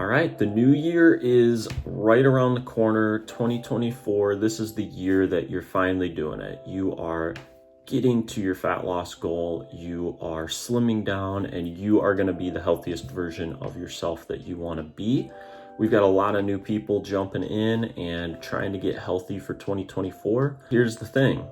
right, the new year is right around the corner, 2024. This is the year that you're finally doing it. You are getting to your fat loss goal, you are slimming down, and you are gonna be the healthiest version of yourself that you wanna be. We've got a lot of new people jumping in and trying to get healthy for 2024. Here's the thing,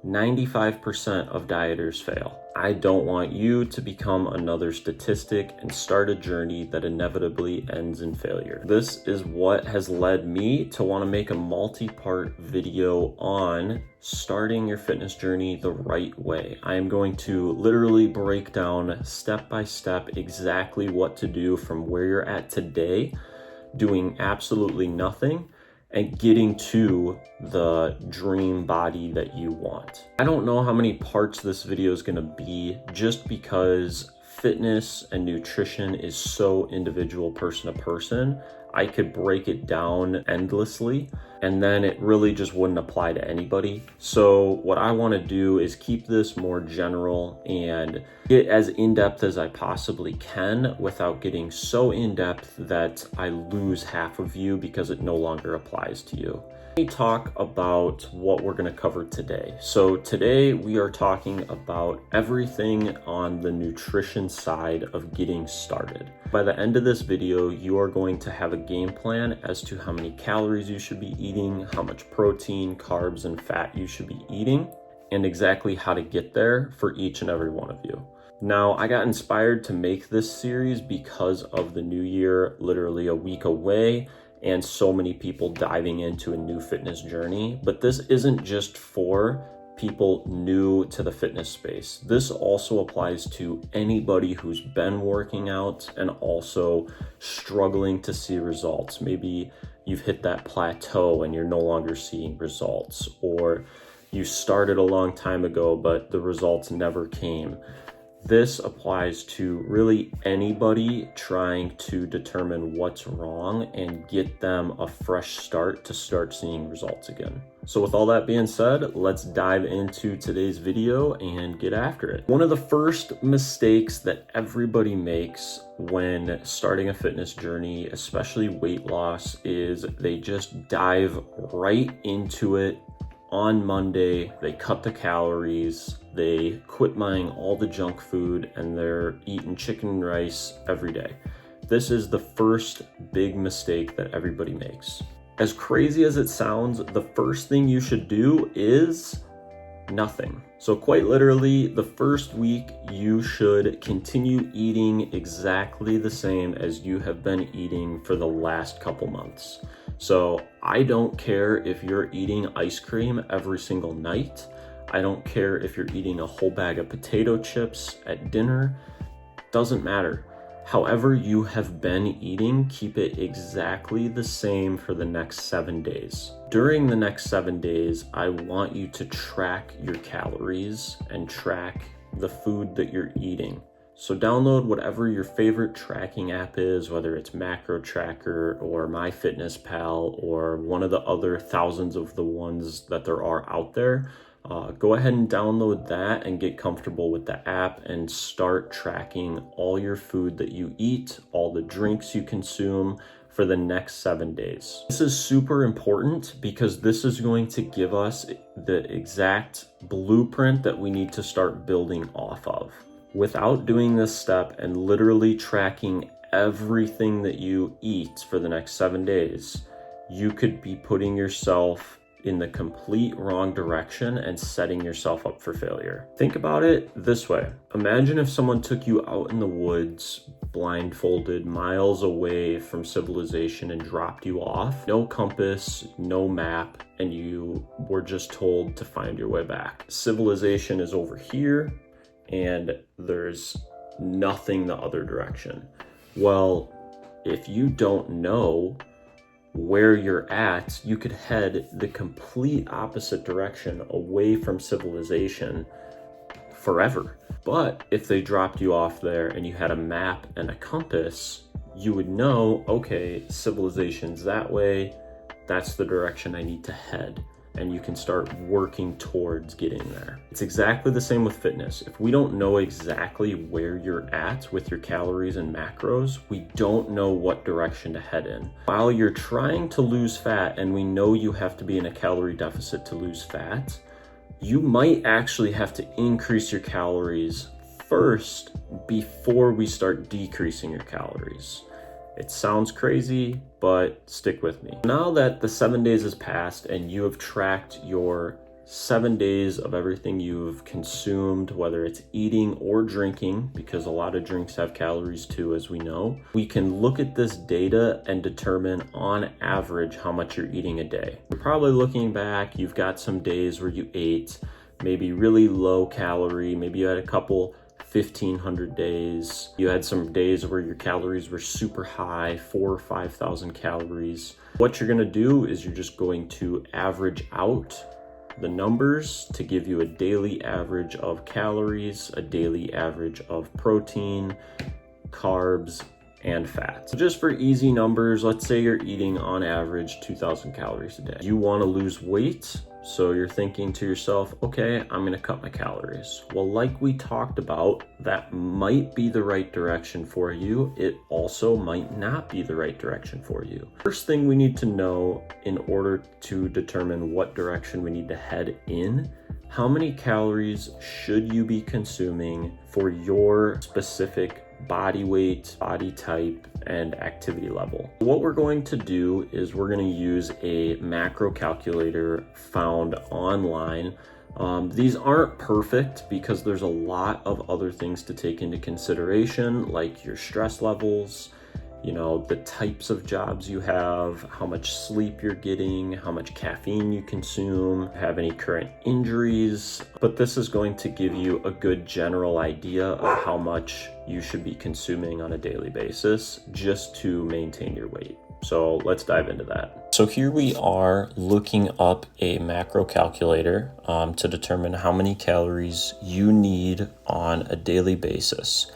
95% of dieters fail. I don't want you to become another statistic and start a journey that inevitably ends in failure. This is what has led me to want to make a multi-part video on starting your fitness journey the right way. I am going to literally break down step by step exactly what to do from where you're at today, doing absolutely nothing, and getting to the dream body that you want. I don't know how many parts this video is gonna be, just because fitness and nutrition is so individual, person to person. I could break it down endlessly and then it really just wouldn't apply to anybody. So what I want to do is keep this more general and get as in-depth as I possibly can without getting so in-depth that I lose half of you because it no longer applies to you. Let me talk about what we're going to cover today. So today we are talking about everything on the nutrition side of getting started. By the end of this video, you are going to have a game plan as to how many calories you should be eating, how much protein, carbs, and fat you should be eating, and exactly how to get there for each and every one of you. Now, I got inspired to make this series because of the new year, literally a week away, and so many people diving into a new fitness journey. But this isn't just for people new to the fitness space. This also applies to anybody who's been working out and also struggling to see results. Maybe you've hit that plateau and you're no longer seeing results, or you started a long time ago but the results never came. This applies to really anybody trying to determine what's wrong and get them a fresh start to start seeing results again. So with all that being said, let's dive into today's video and get after it. One of the first mistakes that everybody makes when starting a fitness journey, especially weight loss, is they just dive right into it on Monday. They cut the calories, they quit buying all the junk food, and they're eating chicken and rice every day. This is the first big mistake that everybody makes. As crazy as it sounds, the first thing you should do is nothing. So quite literally, the first week you should continue eating exactly the same as you have been eating for the last couple months. So I don't care if you're eating ice cream every single night. I don't care if you're eating a whole bag of potato chips at dinner. Doesn't matter. However you have been eating, keep it exactly the same for the next 7 days. During the next 7 days, I want you to track your calories and track the food that you're eating. So download whatever your favorite tracking app is, whether it's Macro Tracker or MyFitnessPal or one of the other thousands of the ones that there are out there. Go ahead and download that and get comfortable with the app and start tracking all your food that you eat, all the drinks you consume for the next 7 days. This is super important because this is going to give us the exact blueprint that we need to start building off of. Without doing this step and literally tracking everything that you eat for the next 7 days, you could be putting yourself in the complete wrong direction and setting yourself up for failure. Think about it this way. Imagine if someone took you out in the woods, blindfolded, miles away from civilization, and dropped you off. No compass, no map, and you were just told to find your way back. Civilization is over here, and there's nothing the other direction. Well, if you don't know where you're at, you could head the complete opposite direction away from civilization forever. But if they dropped you off there and you had a map and a compass, you would know, okay, civilization's that way, that's the direction I need to head. and you can start working towards getting there. It's exactly the same with fitness. If we don't know exactly where you're at with your calories and macros, we don't know what direction to head in. While you're trying to lose fat, and we know you have to be in a calorie deficit to lose fat, you might actually have to increase your calories first before we start decreasing your calories. It sounds crazy, but stick with me. Now that the 7 days has passed and you have tracked your 7 days of everything you've consumed, whether it's eating or drinking, because a lot of drinks have calories too, as we know, we can look at this data and determine on average how much you're eating a day. You're probably looking back, you've got some days where you ate maybe really low calorie, maybe you had a couple 1,500 days. You had some days where your calories were super high, 4,000 or 5,000 calories. What you're gonna do is you're just going to average out the numbers to give you a daily average of calories, a daily average of protein, carbs, and fat. So just for easy numbers, let's say you're eating on average 2,000 calories a day. You wanna lose weight, so you're thinking to yourself, okay, I'm gonna cut my calories. Well, like we talked about, that might be the right direction for you. It also might not be the right direction for you. First thing we need to know in order to determine what direction we need to head in, how many calories should you be consuming for your specific body weight, body type, and activity level. What we're going to do is we're going to use a macro calculator found online. These aren't perfect because there's a lot of other things to take into consideration, like your stress levels, the types of jobs you have, how much sleep you're getting, how much caffeine you consume, have any current injuries. But this is going to give you a good general idea of how much you should be consuming on a daily basis just to maintain your weight. So let's dive into that. So here we are looking up a macro calculator to determine how many calories you need on a daily basis.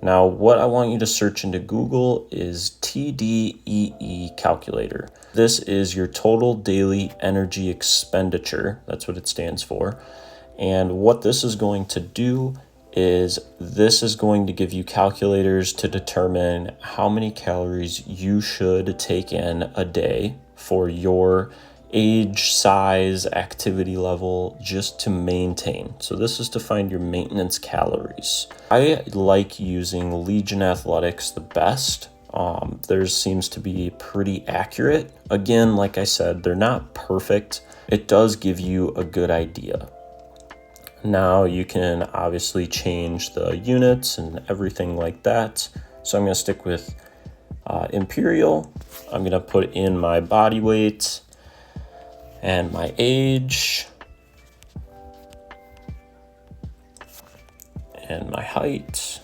Now, what I want you to search into Google is TDEE calculator. This is your total daily energy expenditure. That's what it stands for. And what this is going to do is this is going to give you calculators to determine how many calories you should take in a day for your age, size, activity level, just to maintain. So this is to find your maintenance calories. I like using Legion Athletics the best. Theirs seems to be pretty accurate. Again, like I said, they're not perfect. It does give you a good idea. Now you can obviously change the units and everything like that. So I'm gonna stick with Imperial. I'm gonna put in my body weight and my age and my height.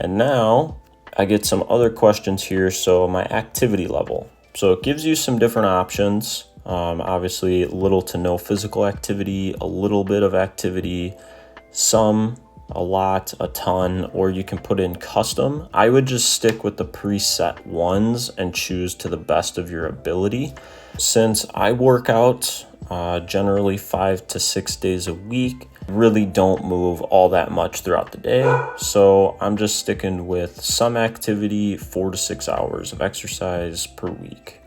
And now I get some other questions here. So my activity level. So it gives you some different options. Obviously little to no physical activity, a little bit of activity, some, a lot, a ton, or you can put in custom. I would just stick with the preset ones and choose to the best of your ability. Since I work out generally 5 to 6 days a week, really don't move all that much throughout the day. So I'm just sticking with some activity, 4 to 6 hours of exercise per week.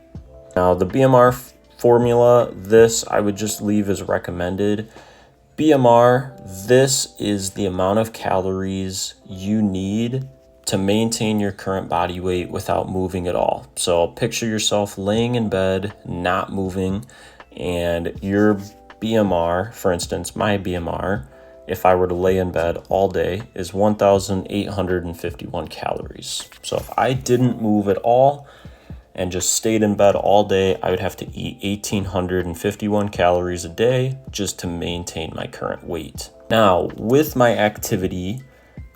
Now the BMR formula, this I would just leave as recommended. BMR, this is the amount of calories you need to maintain your current body weight without moving at all. So picture yourself laying in bed, not moving, and your BMR, for instance, my BMR, if I were to lay in bed all day, is 1,851 calories. So if I didn't move at all and just stayed in bed all day, I would have to eat 1,851 calories a day just to maintain my current weight. Now, with my activity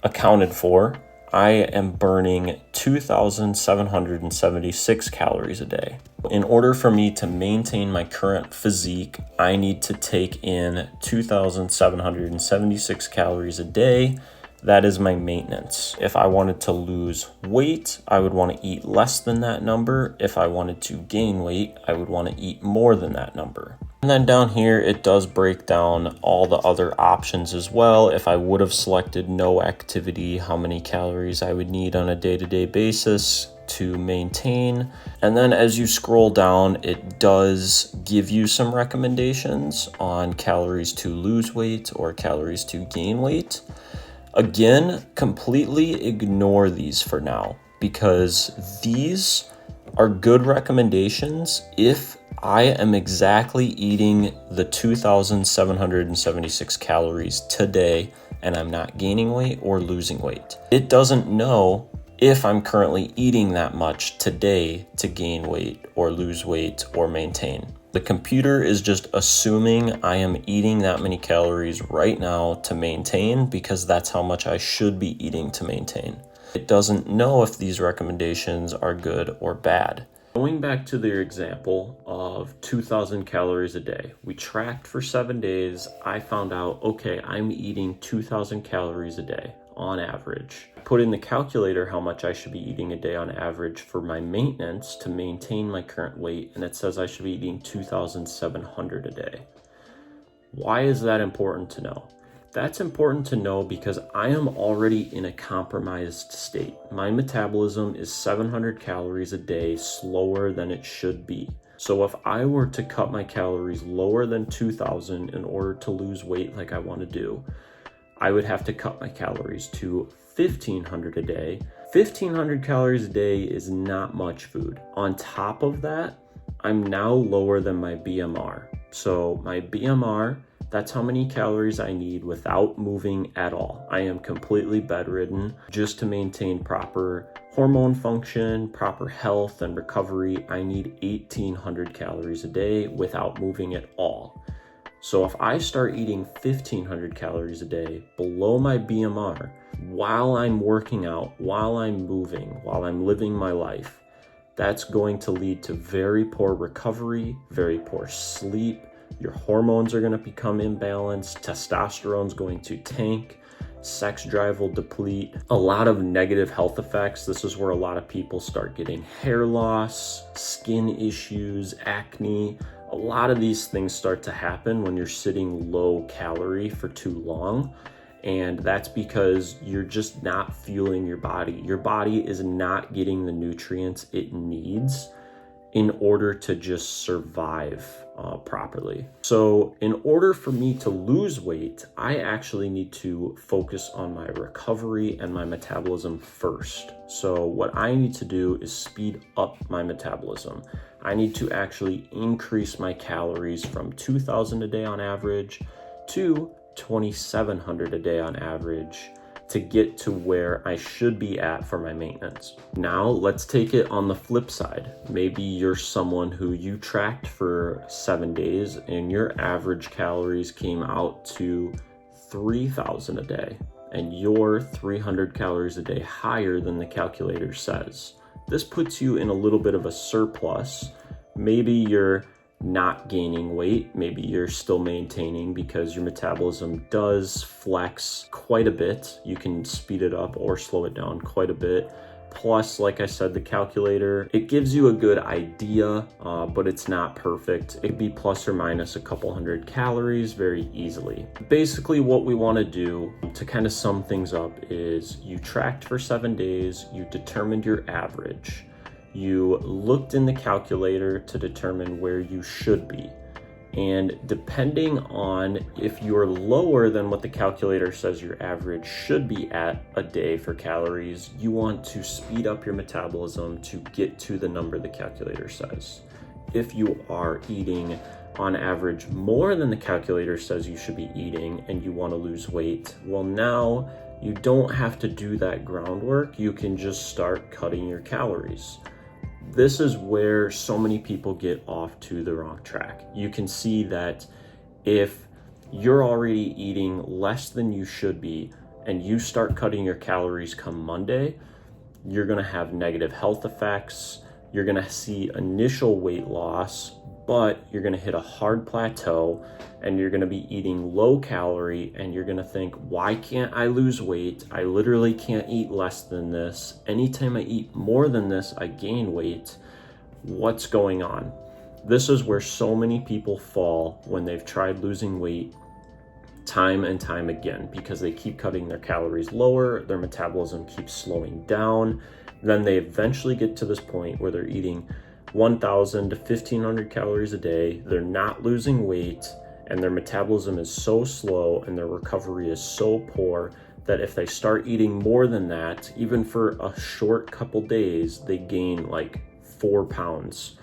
accounted for, I am burning 2,776 calories a day. In order for me to maintain my current physique, I need to take in 2,776 calories a day That is my maintenance. If I wanted to lose weight, I would want to eat less than that number. If I wanted to gain weight, I would want to eat more than that number. And then down here, it does break down all the other options as well. If I would have selected no activity, how many calories I would need on a day-to-day basis to maintain. And then as you scroll down, it does give you some recommendations on calories to lose weight or calories to gain weight. Again, completely ignore these for now, because these are good recommendations if I am exactly eating the 2,776 calories today and I'm not gaining weight or losing weight. It doesn't know if I'm currently eating that much today to gain weight or lose weight or maintain. The computer is just assuming I am eating that many calories right now to maintain because that's how much I should be eating to maintain. It doesn't know if these recommendations are good or bad. Going back to their example of 2,000 calories a day, we tracked for 7 days. I found out, okay, I'm eating 2,000 calories a day on average. I put in the calculator how much I should be eating a day on average for my maintenance to maintain my current weight, and it says I should be eating 2,700 a day. Why is that important to know? That's important to know because I am already in a compromised state. My metabolism is 700 calories a day slower than it should be. So if I were to cut my calories lower than 2,000 in order to lose weight like I want to do, I would have to cut my calories to 1,500 a day. 1,500 calories a day is not much food. On top of that, I'm now lower than my BMR. So my BMR, that's how many calories I need without moving at all. I am completely bedridden. Just to maintain proper hormone function, proper health and recovery, I need 1,800 calories a day without moving at all. So if I start eating 1,500 calories a day below my BMR, while I'm working out, while I'm moving, while I'm living my life, that's going to lead to very poor recovery, very poor sleep. Your hormones are going to become imbalanced. Testosterone's going to tank. Sex drive will deplete. A lot of negative health effects. This is where a lot of people start getting hair loss, skin issues, acne. A lot of these things start to happen when you're sitting low calorie for too long. And that's because you're just not fueling your body. Your body is not getting the nutrients it needs in order to just survive properly. So in order for me to lose weight, I actually need to focus on my recovery and my metabolism first. So what I need to do is speed up my metabolism. I need to actually increase my calories from 2,000 a day on average to 2,700 a day on average to get to where I should be at for my maintenance. Now let's take it on the flip side. Maybe you're someone who you tracked for 7 days and your average calories came out to 3,000 a day and you're 300 calories a day higher than the calculator says. This puts you in a little bit of a surplus. Maybe you're not gaining weight, maybe you're still maintaining because your metabolism does flex quite a bit. You can speed it up or slow it down quite a bit. Plus, like I said, the calculator, it gives you a good idea, but it's not perfect. It could be plus or minus a couple hundred calories very easily. Basically, what we want to do to kind of sum things up is you tracked for 7 days, you determined your average. You looked in the calculator to determine where you should be. And depending on if you're lower than what the calculator says your average should be at a day for calories, you want to speed up your metabolism to get to the number the calculator says. If you are eating on average more than the calculator says you should be eating and you want to lose weight, well, now you don't have to do that groundwork. You can just start cutting your calories. This is where so many people get off to the wrong track. You can see that if you're already eating less than you should be and you start cutting your calories come Monday, you're going to have negative health effects. You're going to see initial weight loss, but you're gonna hit a hard plateau and you're gonna be eating low calorie, and you're gonna think, why can't I lose weight? I literally can't eat less than this. Anytime I eat more than this, I gain weight. What's going on? This is where so many people fall when they've tried losing weight time and time again, because they keep cutting their calories lower, their metabolism keeps slowing down. Then they eventually get to this point where they're eating 1,000 to 1,500 calories a day. They're not losing weight, and their metabolism is so slow and their recovery is so poor that if they start eating more than that, even for a short couple days, they gain like 4 pounds.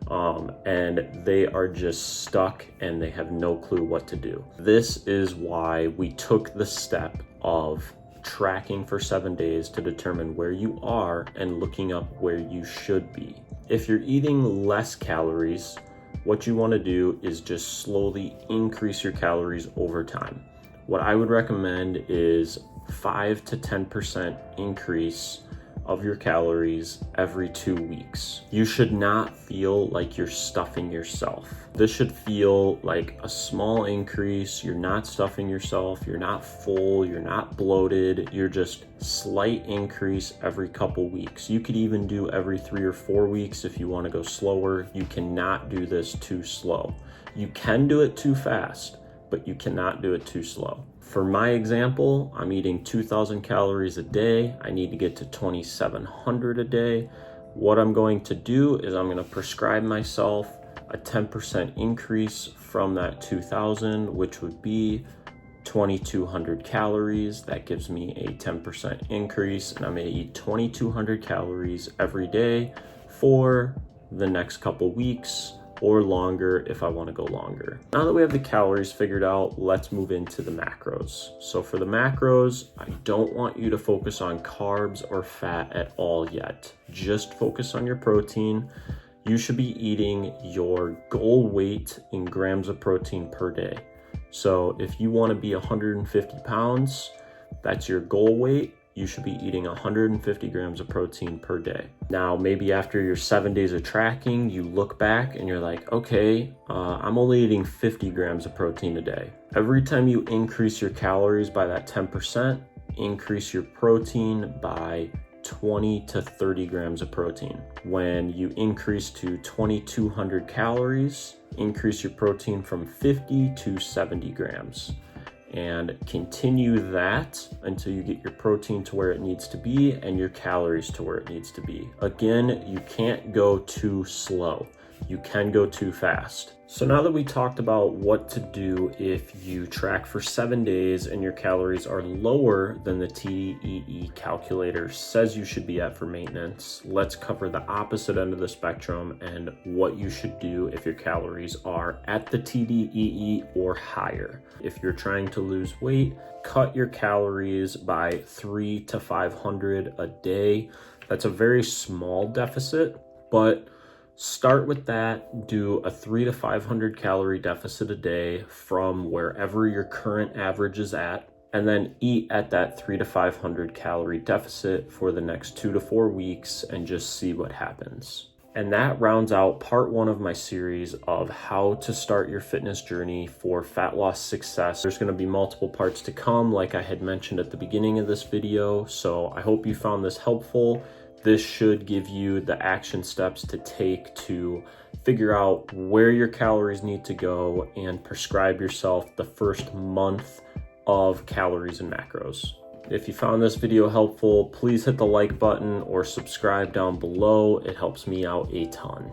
And they are just stuck and they have no clue what to do. This is why we took the step of tracking for 7 days to determine where you are and looking up where you should be. If you're eating less calories, what you want to do is just slowly increase your calories over time. What I would recommend is 5 to 10% increase of your calories every 2 weeks. You should not feel like you're stuffing yourself. This should feel like a small increase. You're not stuffing yourself. You're not full. You're not bloated. You're just slight increase every couple weeks. You could even do every 3 or 4 weeks if you want to go slower. You cannot do this too slow. You can do it too fast, but you cannot do it too slow. For my example, I'm eating 2,000 calories a day. I need to get to 2,700 a day. What I'm going to do is I'm going to prescribe myself a 10% increase from that 2,000, which would be 2,200 calories. That gives me a 10% increase, and I'm going to eat 2,200 calories every day for the next couple weeks, or longer if I want to go longer. Now that we have the calories figured out, let's move into the macros. So for the macros, I don't want you to focus on carbs or fat at all yet. Just focus on your protein. You should be eating your goal weight in grams of protein per day. So if you want to be 150 pounds, that's your goal weight. You should be eating 150 grams of protein per day. Now, maybe after your 7 days of tracking, you look back and you're like, okay, I'm only eating 50 grams of protein a day. Every time you increase your calories by that 10%, increase your protein by 20 to 30 grams of protein. When you increase to 2,200 calories, increase your protein from 50 to 70 grams. And continue that until you get your protein to where it needs to be and your calories to where it needs to be. Again, you can't go too slow. You can go too fast. So now that we talked about what to do if you track for 7 days and your calories are lower than the TDEE calculator says you should be at for maintenance, let's cover the opposite end of the spectrum and what you should do if your calories are at the TDEE or higher. If you're trying to lose weight, cut your calories by 300 to 500 a day. That's a very small deficit, but start with that. Do a 300 to 500 calorie deficit a day from wherever your current average is at, and then eat at that 300 to 500 calorie deficit for the next 2 to 4 weeks and just see what happens. And that rounds out part 1 of my series of how to start your fitness journey for fat loss success. There's going to be multiple parts to come, like I had mentioned at the beginning of this video. So I hope you found this helpful. This should give you the action steps to take to figure out where your calories need to go and prescribe yourself the first month of calories and macros. If you found this video helpful, please hit the like button or subscribe down below. It helps me out a ton.